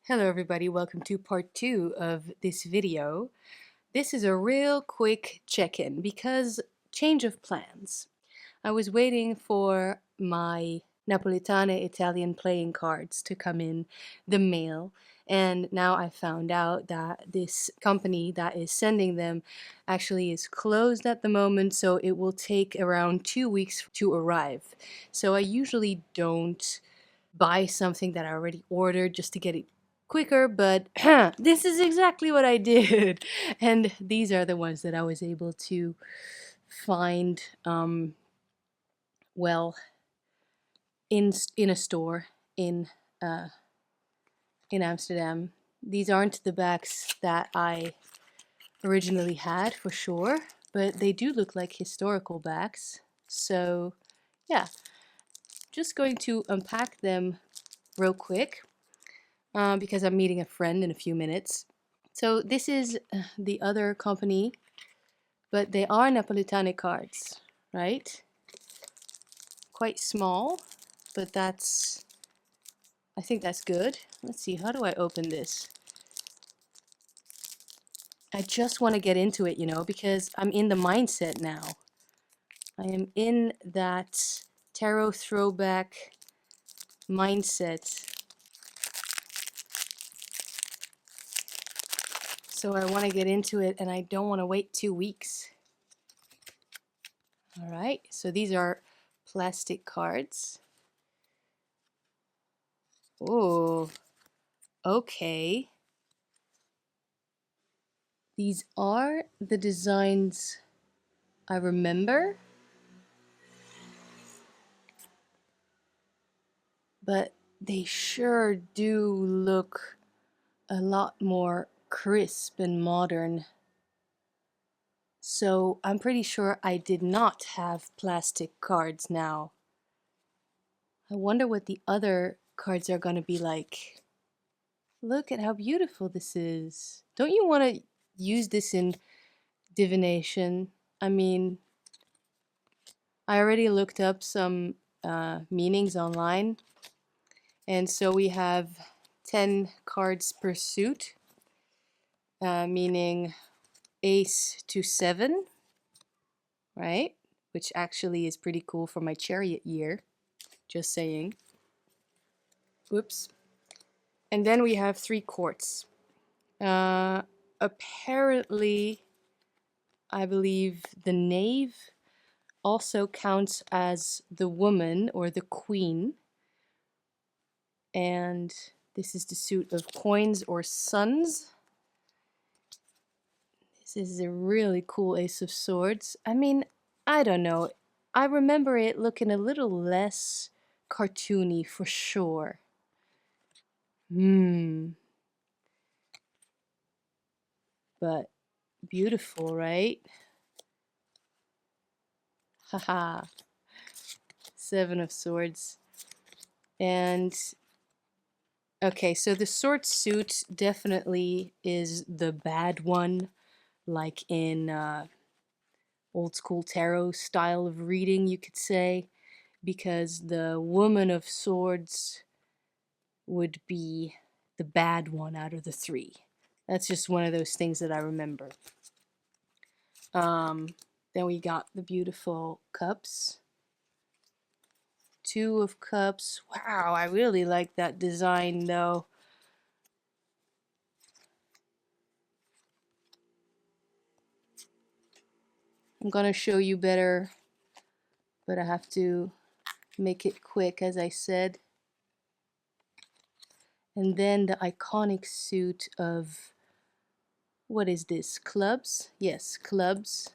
Hello everybody, welcome to part 2 of this video. This is a real quick check-in because change of plans. I was waiting for my Napoletane Italian playing cards to come in the mail, and now I found out that this company that is sending them actually is closed at the moment, so it will take around 2 weeks to arrive. So I usually don't buy something that I already ordered just to get it quicker, but this is exactly what I did. And these are the ones that I was able to find, well, in a store in uh, in Amsterdam. These aren't the backs that I originally had for sure, but they do look like historical backs. So yeah, just going to unpack them real quick because I'm meeting a friend in a few minutes. So this is the other company, but they are Napoletane cards, right? Quite small, but I think that's good. Let's see, how do I open this? I just want to get into it, because I'm in the mindset now. I am in that tarot throwback mindset. So I want to get into it and I don't want to wait 2 weeks. All right, so these are plastic cards. Oh, okay. These are the designs I remember, but they sure do look a lot more crisp and modern. So I'm pretty sure I did not have plastic cards now. I wonder what the other cards are going to be like. Look at how beautiful this is. Don't you want to use this in divination? I mean, I already looked up some meanings online, and so we have 10 cards per suit, meaning ace to 7, right? Which actually is pretty cool for my chariot year, just saying. Whoops. And then we have 3 courts. Apparently, I believe the knave also counts as the woman or the queen. And this is the suit of coins or sons. This is a really cool Ace of Swords. I mean, I don't know. I remember it looking a little less cartoony for sure. But beautiful, right? Haha. 7 of Swords. And okay, so the sword suit definitely is the bad one, like in old school tarot style of reading, you could say, because the Woman of Swords would be the bad one out of the 3. That's just one of those things that I remember. Then we got the beautiful cups. 2 of Cups. Wow, I really like that design though. I'm gonna show you better, but I have to make it quick, as I said. And then the iconic suit of, what is this, clubs? Yes, clubs.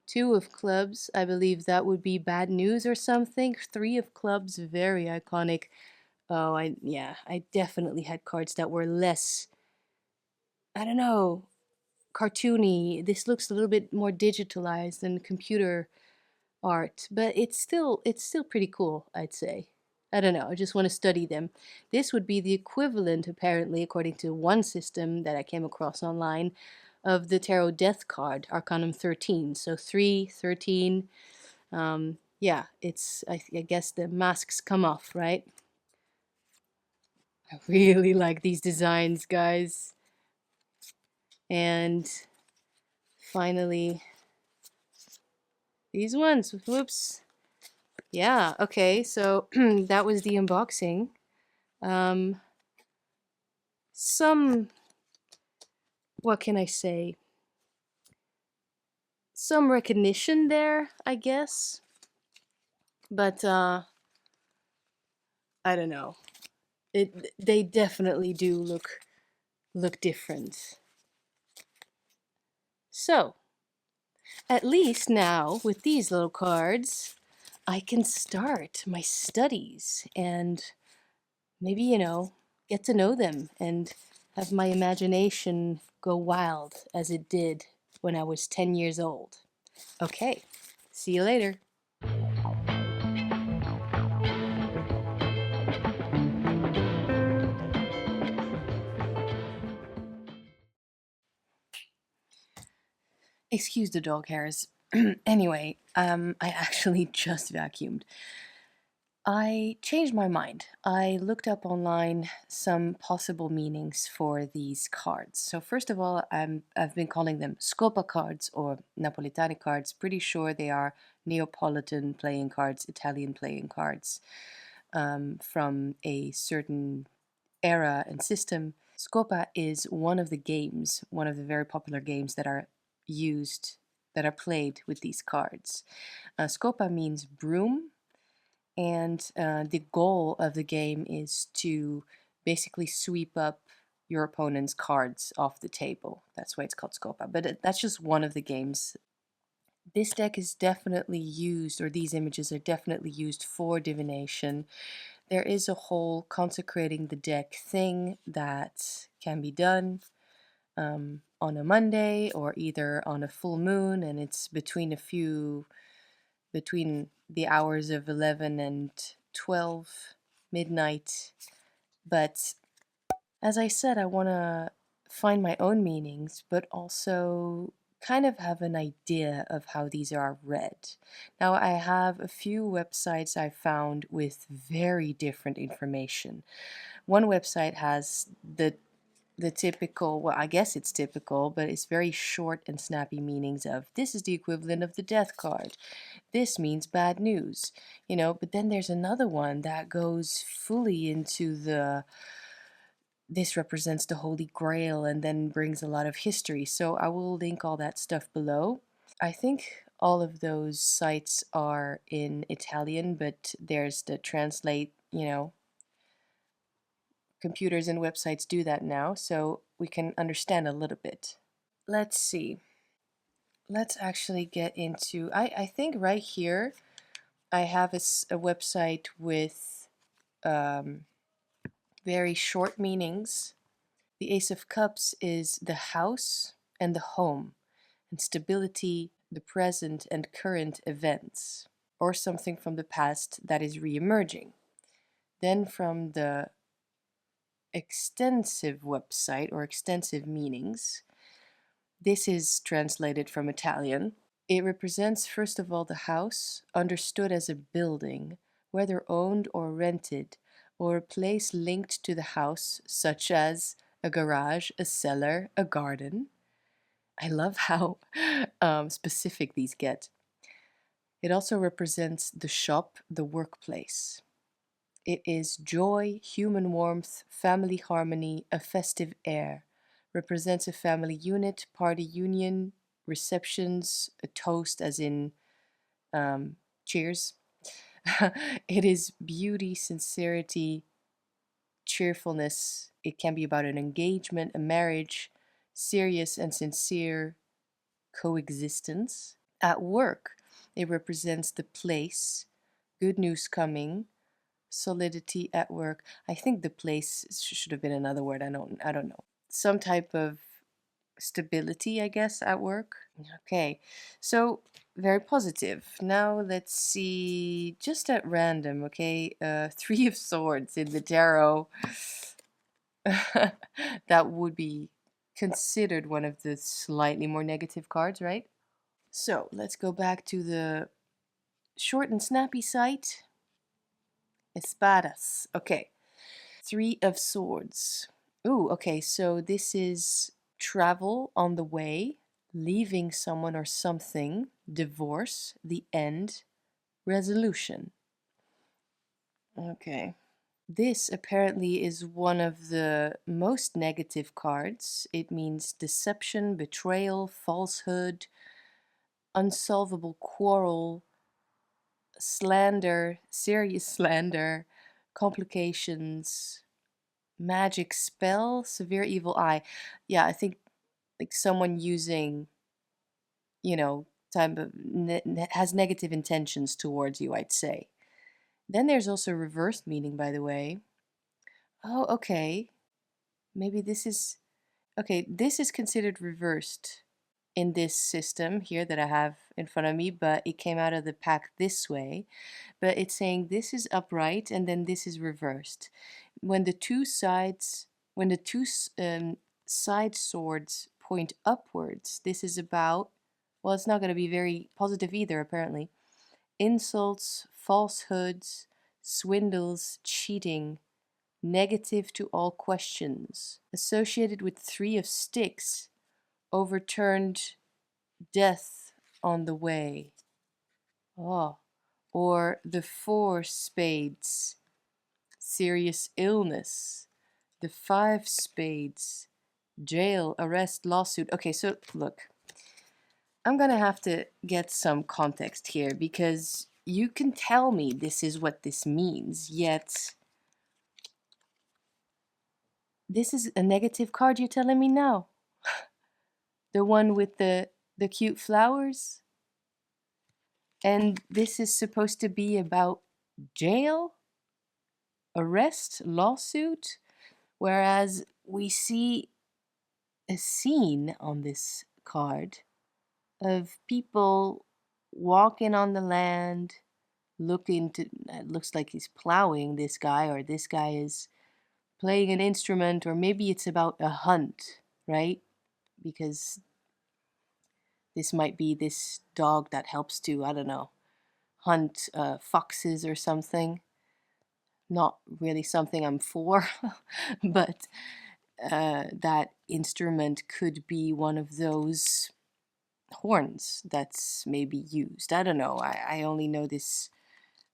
2 of clubs, I believe that would be bad news or something. 3 of clubs, very iconic. Oh, I definitely had cards that were less, I don't know, cartoony. This looks a little bit more digitalized than computer art, but it's still pretty cool, I'd say. I don't know, I just want to study them. This would be the equivalent, apparently, according to one system that I came across online, of the Tarot Death card, Arcanum 13. So 3, 13. Yeah, it's, I guess the masks come off, right? I really like these designs, guys. And finally, these ones. Whoops. Yeah, okay, so that was the unboxing. Um, some, what can I say? Some recognition there, I guess. But I don't know. They definitely do look different. So, at least now with these little cards, I can start my studies and maybe, get to know them and have my imagination go wild as it did when I was 10 years old. Okay, see you later. Excuse the dog hairs. Anyway, I actually just vacuumed. I changed my mind. I looked up online some possible meanings for these cards. So first of all, I've been calling them Scopa cards or Napoletane cards. Pretty sure they are Neapolitan playing cards, Italian playing cards from a certain era and system. Scopa is one of the games, one of the very popular games that are used, that are played with these cards. Scopa means broom, and the goal of the game is to basically sweep up your opponent's cards off the table. That's why it's called Scopa. But that's just one of the games. This deck is definitely used, or these images are definitely used for divination. There is a whole consecrating the deck thing that can be done on a Monday or either on a full moon, and it's between the hours of 11 and 12 midnight. But as I said, I want to find my own meanings, but also kind of have an idea of how these are read. Now, I have a few websites I found with very different information. One website has the typical, well, I guess it's typical, but it's very short and snappy meanings of this is the equivalent of the death card. This means bad news, but then there's another one that goes fully into this represents the Holy Grail and then brings a lot of history. So I will link all that stuff below. I think all of those sites are in Italian, but there's the translate, computers and websites do that now, so we can understand a little bit. Let's see. Let's actually get into, I think right here, I have a website with very short meanings. The Ace of Cups is the house and the home, and stability, the present and current events, or something from the past that is re-emerging. Then from the extensive website or extensive meanings, this is translated from Italian. It represents, first of all, the house, understood as a building, whether owned or rented, or a place linked to the house, such as a garage, a cellar, a garden. I love how specific these get. It also represents the shop, the workplace. It is joy, human warmth, family harmony, a festive air. Represents a family unit, party union, receptions, a toast as in cheers. It is beauty, sincerity, cheerfulness. It can be about an engagement, a marriage, serious and sincere coexistence. At work, it represents the place, good news coming, solidity at work. I think the place should have been another word. I don't know. Some type of stability, I guess, at work. Okay, so very positive. Now let's see, just at random, okay, Three of Swords in the tarot. That would be considered one of the slightly more negative cards, right? So let's go back to the short and snappy site. Espadas. Okay. Three of Swords. Ooh, okay, so this is travel on the way, leaving someone or something, divorce, the end, resolution. Okay. This apparently is one of the most negative cards. It means deception, betrayal, falsehood, unsolvable quarrel, slander, serious slander, complications, magic spell, severe evil eye. Yeah, I think like someone using, you know, type of has negative intentions towards you, I'd say. Then there's also reversed meaning, by the way. Oh, okay. Maybe this is okay. This is considered reversed in this system here that I have in front of me, but it came out of the pack this way. But it's saying this is upright and then this is reversed. When the two sides, when the two side swords point upwards, this is about, well, it's not going to be very positive either, apparently. Insults, falsehoods, swindles, cheating, negative to all questions. Associated with Three of Sticks, overturned death on the way. Oh. Or the Four Spades, serious illness. The Five Spades, jail, arrest, lawsuit. Okay, so look, I'm gonna have to get some context here because you can tell me this is what this means, yet this is a negative card you're telling me now. The one with the cute flowers? And this is supposed to be about jail, arrest, lawsuit, whereas we see a scene on this card of people walking on the land, looking to, it looks like he's plowing, this guy, or this guy is playing an instrument, or maybe it's about a hunt, right? Because this might be this dog that helps to, I don't know, hunt foxes or something. Not really something I'm for, but that instrument could be one of those horns that's maybe used. I don't know. I only know this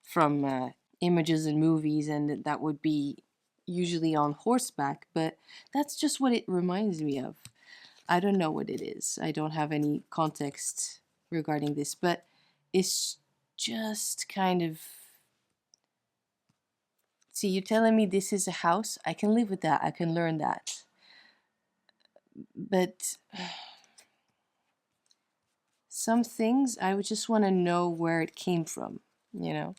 from images and movies, and that would be usually on horseback, but that's just what it reminds me of. I don't know what it is. I don't have any context regarding this, but it's just kind of. See, you're telling me this is a house? I can live with that. I can learn that. But some things I would just want to know where it came from, you know?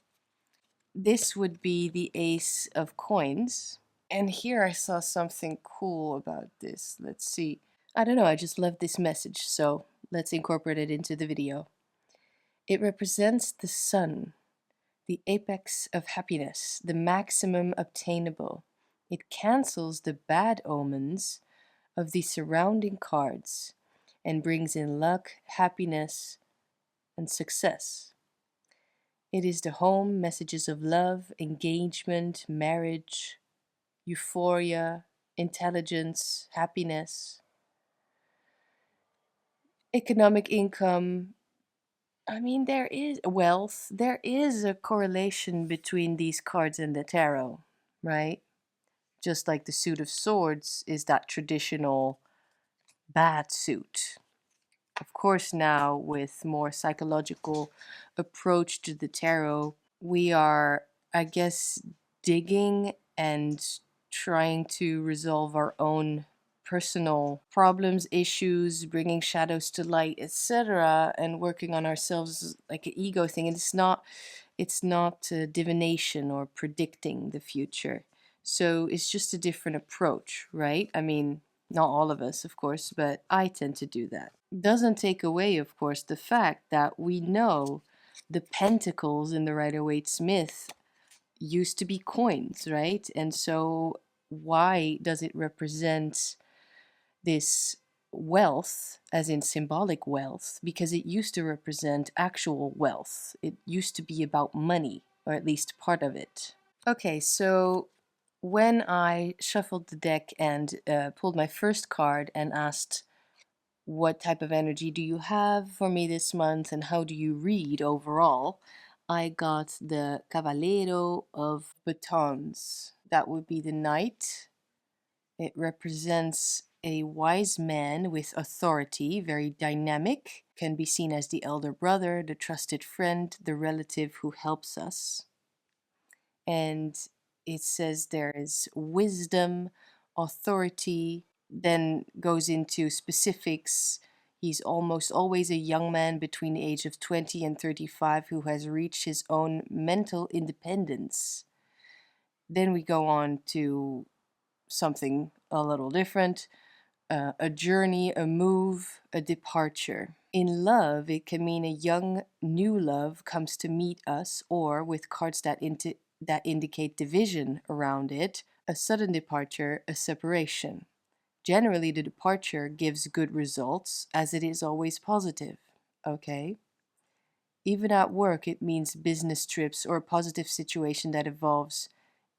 This would be the Ace of Coins. And here I saw something cool about this. Let's see. I don't know, I just love this message, so let's incorporate it into the video. It represents the sun, the apex of happiness, the maximum obtainable. It cancels the bad omens of the surrounding cards and brings in luck, happiness, and success. It is the home messages of love, engagement, marriage, euphoria, intelligence, happiness, economic income. I mean, there is wealth. There is a correlation between these cards and the tarot, right? Just like the Suit of Swords is that traditional bad suit. Of course, now with more psychological approach to the tarot, we are, I guess, digging and trying to resolve our own personal problems, issues, bringing shadows to light, etc., and working on ourselves like an ego thing. And it's not divination or predicting the future. So it's just a different approach, right? I mean, not all of us, of course, but I tend to do that. Doesn't take away, of course, the fact that we know the pentacles in the Rider-Waite myth used to be coins, right? And so why does it represent this wealth, as in symbolic wealth? Because it used to represent actual wealth. It used to be about money, or at least part of it. Okay, so when I shuffled the deck and pulled my first card and asked, what type of energy do you have for me this month and how do you read overall, I got the Cavallero of Batons. That would be the Knight. It represents a wise man with authority, very dynamic, can be seen as the elder brother, the trusted friend, the relative who helps us. And it says there is wisdom, authority, then goes into specifics. He's almost always a young man between the age of 20 and 35 who has reached his own mental independence. Then we go on to something a little different, a journey, a move, a departure. In love, it can mean a young, new love comes to meet us, or with cards that indicate division around it, a sudden departure, a separation. Generally, the departure gives good results, as it is always positive. Okay? Even at work, it means business trips or a positive situation that evolves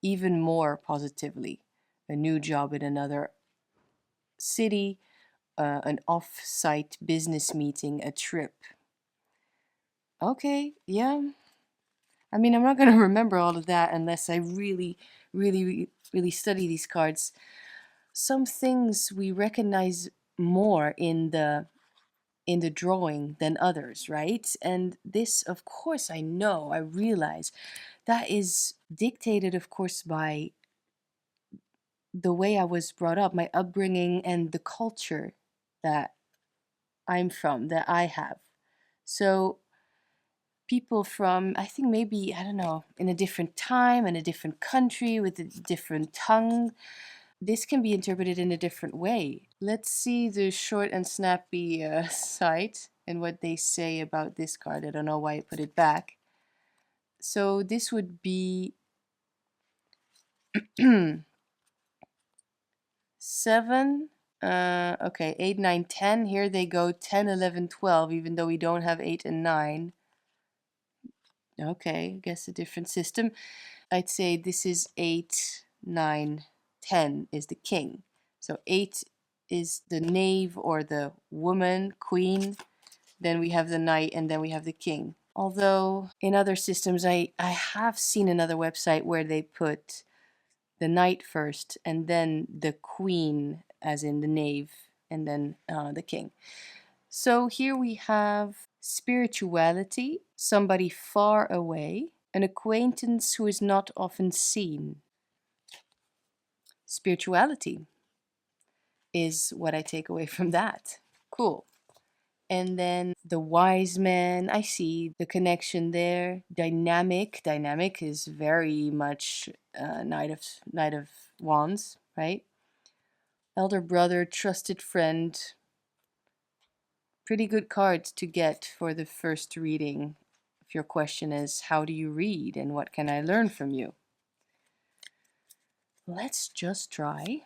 even more positively. A new job in another city, an off-site business meeting, a trip. Okay, yeah. I mean, I'm not going to remember all of that unless I really study these cards. Some things we recognize more in the drawing than others, right? And this, of course, I know, I realize that is dictated, of course, by the way I was brought up, my upbringing, and the culture that I'm from, that I have. So people from, I think maybe, I don't know, in a different time, in a different country, with a different tongue, this can be interpreted in a different way. Let's see the short and snappy site and what they say about this card. I don't know why I put it back. So this would be 7, okay, 8, 9, 10. Here they go 10, 11, 12, even though we don't have 8 and 9. Okay, I guess a different system. I'd say this is 8, 9, 10 is the king. So 8 is the knave or the woman, queen. Then we have the knight and then we have the king. Although in other systems, I have seen another website where they put the knight first and then the queen, as in the knave, and then the king. So here we have spirituality, somebody far away, an acquaintance who is not often seen. Spirituality is what I take away from that. Cool. And then the wise man, I see the connection there. Dynamic is very much Knight of Wands, right? Elder brother, trusted friend. Pretty good cards to get for the first reading. If your question is, how do you read and what can I learn from you? Let's just try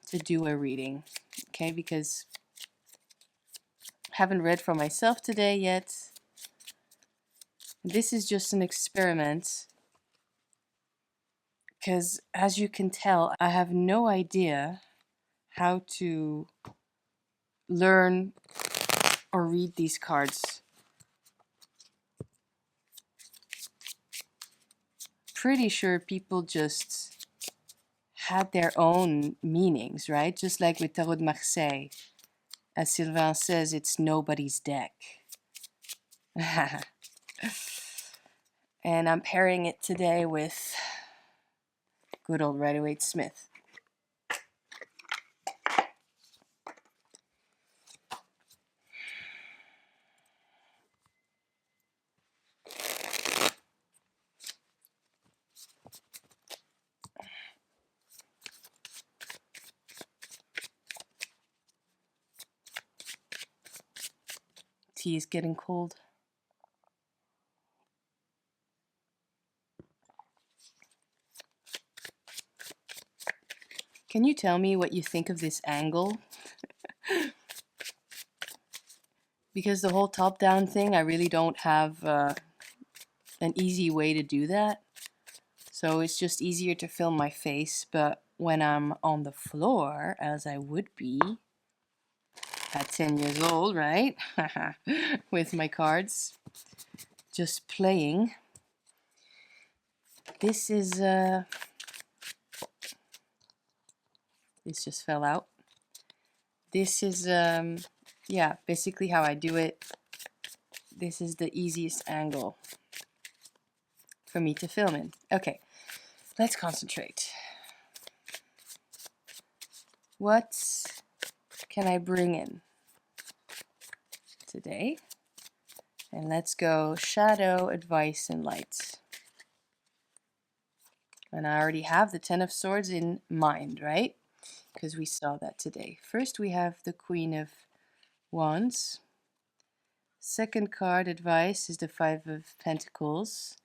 to do a reading, okay? Because I haven't read for myself today yet. This is just an experiment because, as you can tell, I have no idea how to learn or read these cards. Pretty sure people just had their own meanings, right? Just like with Tarot de Marseille. As Sylvain says, it's nobody's deck. And I'm pairing it today with good old Waite Smith. Tea is getting cold. Can you tell me what you think of this angle? Because the whole top-down thing, I really don't have an easy way to do that. So it's just easier to film my face, but when I'm on the floor, as I would be at 10 years old, right? With my cards, just playing. This is, this just fell out. This is, yeah, basically how I do it. This is the easiest angle for me to film in. Okay, let's concentrate. What can I bring in today? And let's go shadow, advice, and light. And I already have the Ten of Swords in mind, right? Because we saw that today. First we have the Queen of Wands. Second card, advice, is the Five of Pentacles.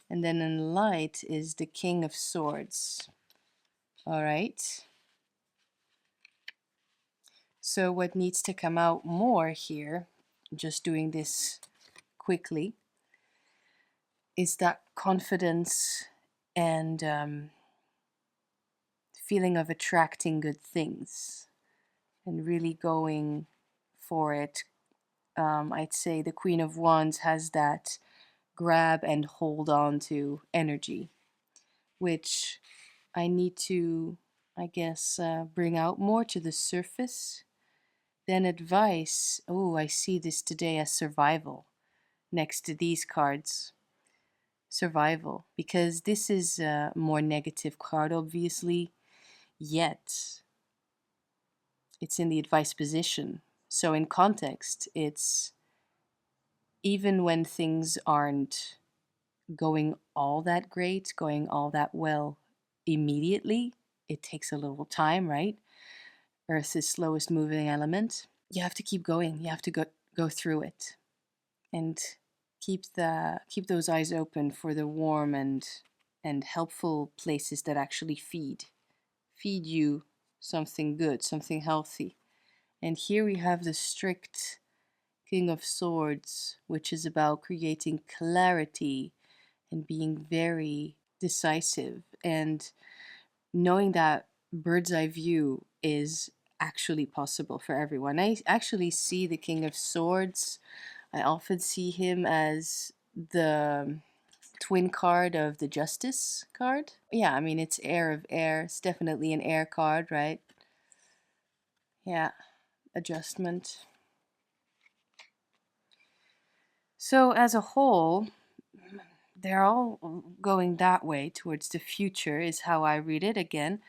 And then in light is the King of Swords. All right. So what needs to come out more here, just doing this quickly, is that confidence and feeling of attracting good things and really going for it. I'd say the Queen of Wands has that grab and hold on to energy, which I need to, I guess, bring out more to the surface. Then advice. Oh, I see this today as survival next to these cards. Survival, because this is a more negative card, obviously, yet it's in the advice position. So in context, it's even when things aren't going all that great, going all that well immediately, it takes a little time, right? Earth is slowest moving element. You have to keep going. You have to go through it and keep those eyes open for the warm and helpful places that actually feed you something good, something healthy. And here we have the strict King of Swords, which is about creating clarity and being very decisive and knowing that bird's eye view is actually possible for everyone. I actually see the King of Swords. I often see him as the twin card of the Justice card. Yeah, I mean, it's air of air. It's definitely an air card, right? Yeah, adjustment. So as a whole, they're all going that way towards the future is how I read it. Again,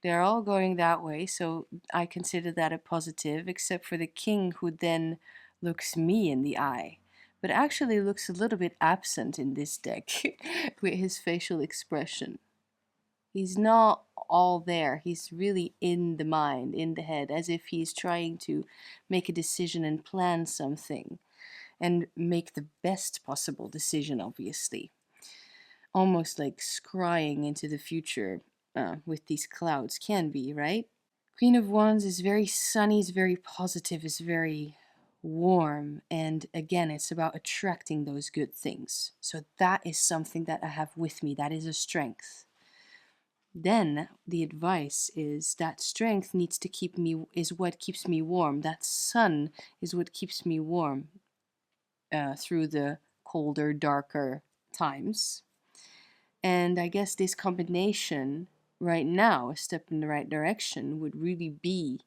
they're all going that way, so I consider that a positive, except for the king, who then looks me in the eye, but actually looks a little bit absent in this deck with his facial expression. He's not all there. He's really in the mind, in the head, as if he's trying to make a decision and plan something and make the best possible decision, obviously. Almost like scrying into the future with these clouds can be, right? Queen of Wands is very sunny, is very positive, is very warm, and again, it's about attracting those good things. So that is something that I have with me. That is a strength. Then the advice is that strength needs to keep me, is what keeps me warm. That sun is what keeps me warm through the colder, darker times. And I guess this combination right now, a step in the right direction, would really be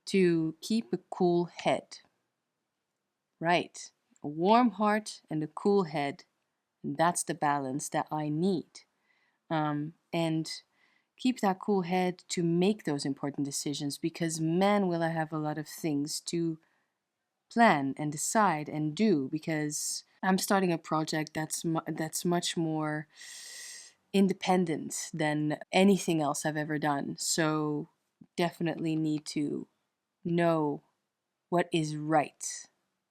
to keep a cool head. Right. A warm heart and a cool head. And that's the balance that I need. And keep that cool head to make those important decisions, because man, will I have a lot of things to plan and decide and do, because I'm starting a project that's much more independent than anything else I've ever done. So definitely need to know what is right,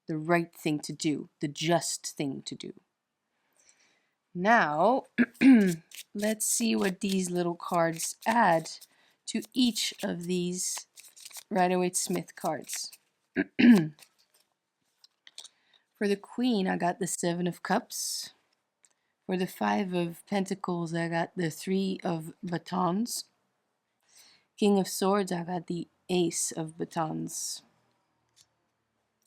the right thing to do, the just thing to do. Now, let's see what these little cards add to each of these Rider-Waite-Smith cards. For the Queen, I got the Seven of Cups. For the Five of Pentacles, I got the Three of Batons. King of Swords, I got the Ace of Batons.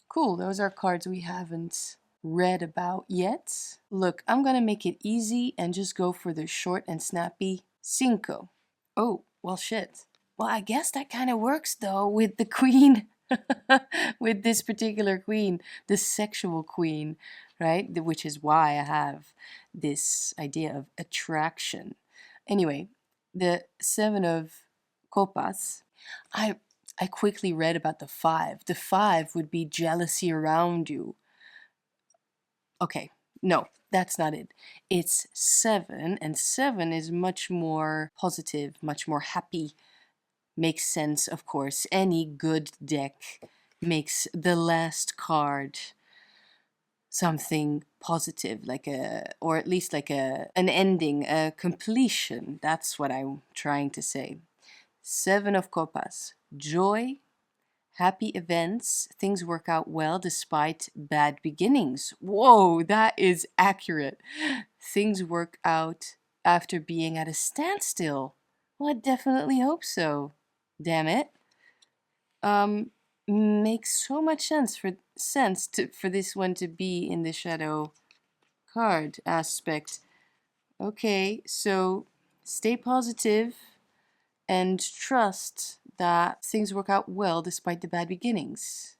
Cool, those are cards we haven't read about yet. Look, I'm gonna make it easy and just go for the short and snappy cinco. Oh, well shit. Well, I guess that kind of works though with the queen. With this particular queen, the sexual queen, right? Which is why I have this idea of attraction. Anyway, the Seven of Copas, I I quickly read about the five. The five would be jealousy around you. Okay, no, that's not it. It's seven, and seven is much more positive, much more happy. Makes sense, of course. Any good deck makes the last card something positive, like a, or at least like an ending, a completion. That's what I'm trying to say. Seven of Copas, joy, happy events, things work out well despite bad beginnings. Whoa, that is accurate. Things work out after being at a standstill. Well, I definitely hope so. Damn it. Makes so much sense for this one to be in the shadow card aspect. Okay, so stay positive and trust that things work out well despite the bad beginnings.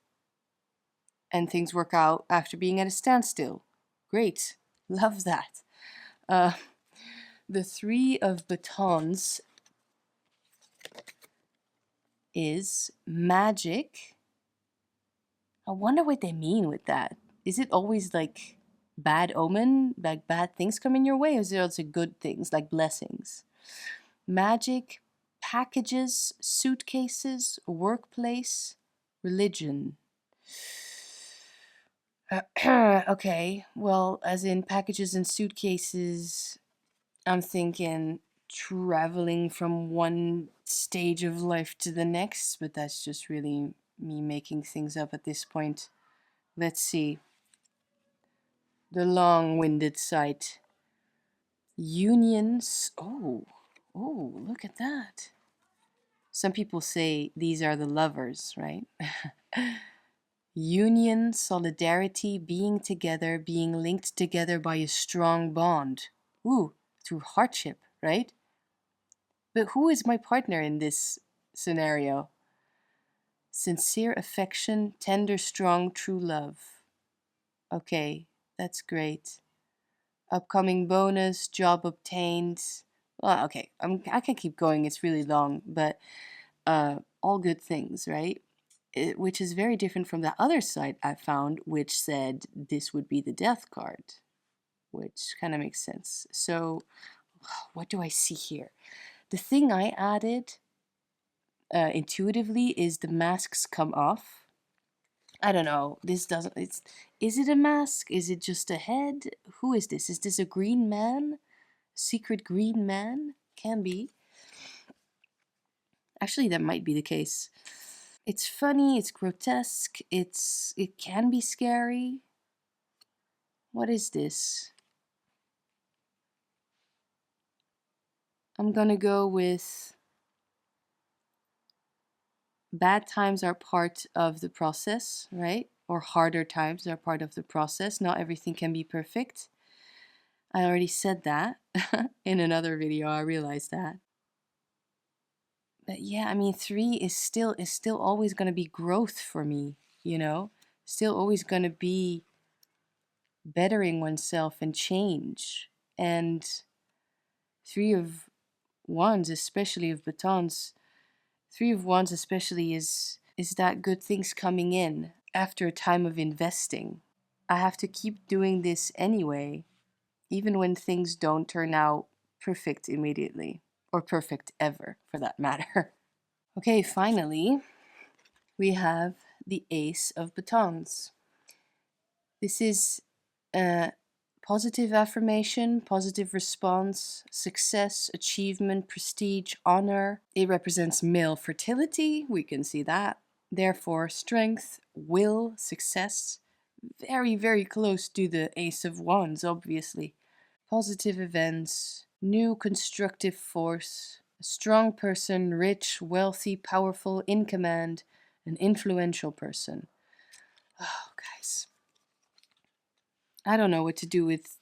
And things work out after being at a standstill. Great. Love that. The Three of Batons is magic. I wonder what they mean with that. Is it always like bad omen, like bad things coming your way, or is it also good things, like blessings? Magic, packages, suitcases, workplace, religion. Okay, well, as in packages and suitcases, I'm thinking traveling from one stage of life to the next, but that's just really me making things up at this point. Let's see. The long-winded site. Unions. Oh, look at that. Some people say these are the lovers, right? Union, solidarity, being together, being linked together by a strong bond. Ooh, through hardship, right? But who is my partner in this scenario? Sincere affection, tender, strong, true love. Okay, that's great. Upcoming bonus, job obtained. Well, okay, I can keep going. It's really long, but all good things, right? Which is very different from the other site I found, which said this would be the death card, which kind of makes sense. So, what do I see here? The thing I added intuitively is the masks come off. I don't know. This doesn't. It's. Is it a mask? Is it just a head? Who is this? Is this a green man? Secret green man? Can be. Actually, that might be the case. It's funny, it's grotesque, it can be scary. What is this? I'm gonna go with bad times are part of the process, right? Or harder times are part of the process. Not everything can be perfect. I already said that in another video, I realized that. But yeah, I mean, three is still always gonna be growth for me, you know? Still always gonna be bettering oneself and change. And Three of Wands, especially of batons, Three of Wands especially is that good things coming in after a time of investing. I have to keep doing this anyway, even when things don't turn out perfect immediately, or perfect ever for that matter. Okay, finally, we have the Ace of Batons. This is a positive affirmation, positive response, success, achievement, prestige, honor. It represents male fertility, we can see that. Therefore, strength, will, success. Very, very close to the Ace of Wands, obviously. positive events, new constructive force, a strong person, rich, wealthy, powerful, in command, an influential person. Oh, guys, I don't know what to do with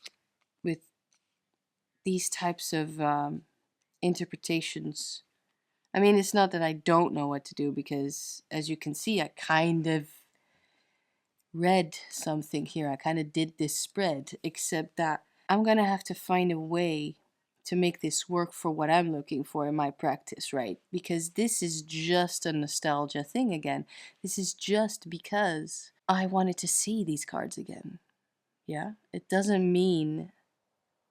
these types of interpretations. I mean, it's not that I don't know what to do, because as you can see, I kind of read something here. I kind of did this spread, except that I'm gonna have to find a way to make this work for what I'm looking for in my practice, right? Because this is just a nostalgia thing again. This is just because I wanted to see these cards again. Yeah? It doesn't mean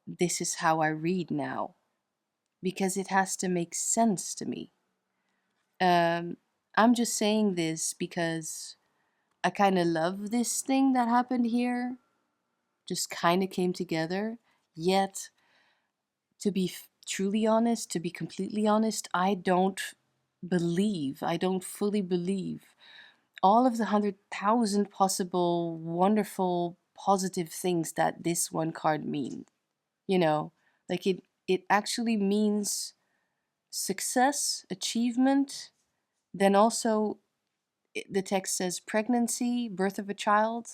this is how I read now, because it has to make sense to me. I'm just saying this because I kind of love this thing that happened here. Just kind of came together. Yet, to be truly honest, to be completely honest, I don't fully believe all of the 100,000 possible wonderful positive things that this one card means. You know, like it actually means success, achievement. Then also the text says pregnancy, birth of a child.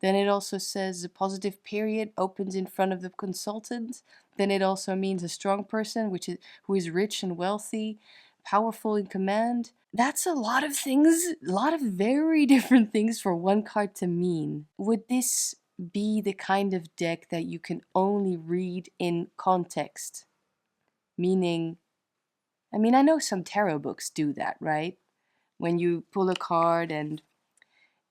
Then it also says a positive period opens in front of the consultant. Then it also means a strong person, who is rich and wealthy, powerful in command. That's a lot of things, a lot of very different things for one card to mean. Would this be the kind of deck that you can only read in context? Meaning, I mean, I know some tarot books do that, right? When you pull a card and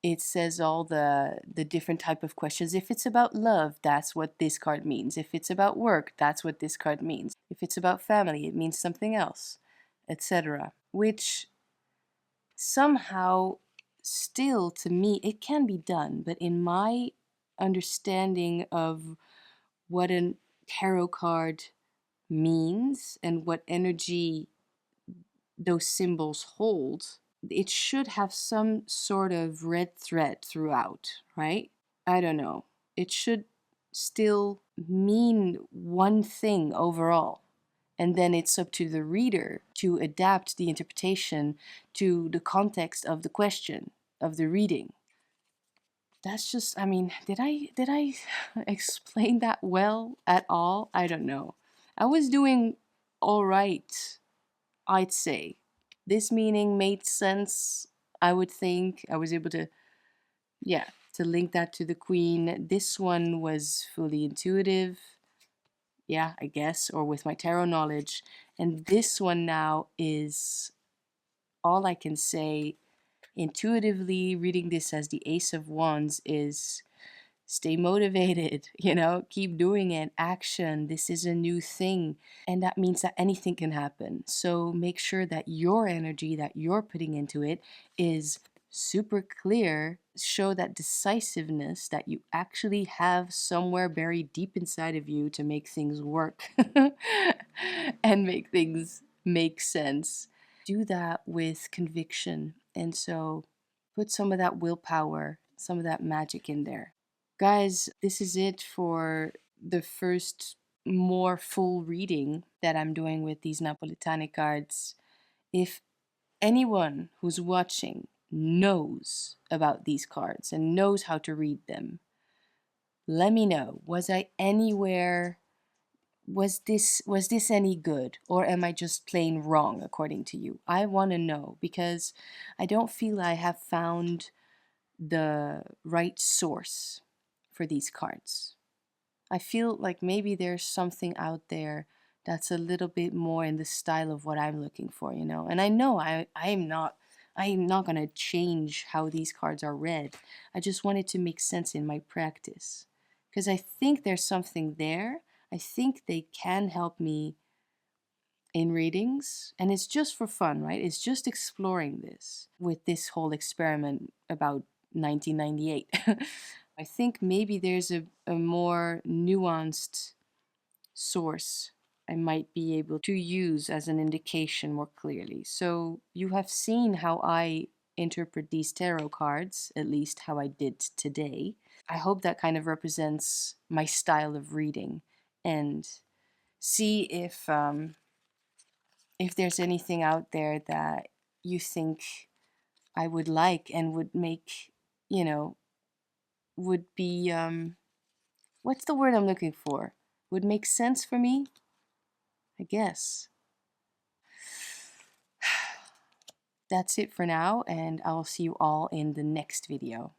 it says all the different type of questions. If it's about love, that's what this card means. If it's about work, that's what this card means. If it's about family, it means something else, etc. Which somehow still, to me, it can be done, but in my understanding of what a tarot card means and what energy those symbols hold, it should have some sort of red thread throughout, right? I don't know. It should still mean one thing overall. And then it's up to the reader to adapt the interpretation to the context of the question, of the reading. That's just, I mean, did I explain that well at all? I don't know. I was doing all right, I'd say. This meaning made sense, I would think. I was able to, yeah, to link that to the queen. This one was fully intuitive, yeah, I guess, or with my tarot knowledge. And this one now is, all I can say intuitively, reading this as the Ace of Wands, is stay motivated, keep doing it. Action. This is a new thing. And that means that anything can happen. So make sure that your energy that you're putting into it is super clear. Show that decisiveness that you actually have somewhere buried deep inside of you to make things work and make things make sense. Do that with conviction. And so put some of that willpower, some of that magic in there. Guys, this is it for the first more full reading that I'm doing with these Napoletane cards. If anyone who's watching knows about these cards and knows how to read them, let me know. Was I anywhere, was this any good, or am I just plain wrong according to you? I want to know, because I don't feel I have found the right source for these cards. I feel like maybe there's something out there that's a little bit more in the style of what I'm looking for, And I know I'm not gonna change how these cards are read. I just want it to make sense in my practice. Because I think there's something there. I think they can help me in readings, and it's just for fun, right? It's just exploring this with this whole experiment about 1998. I think maybe there's a more nuanced source I might be able to use as an indication more clearly. So you have seen how I interpret these tarot cards, at least how I did today. I hope that kind of represents my style of reading. and see if there's anything out there that you think I would like and would make, you know, would be, what's the word I'm looking for? Would make sense for me, I guess. That's it for now, and I will see you all in the next video.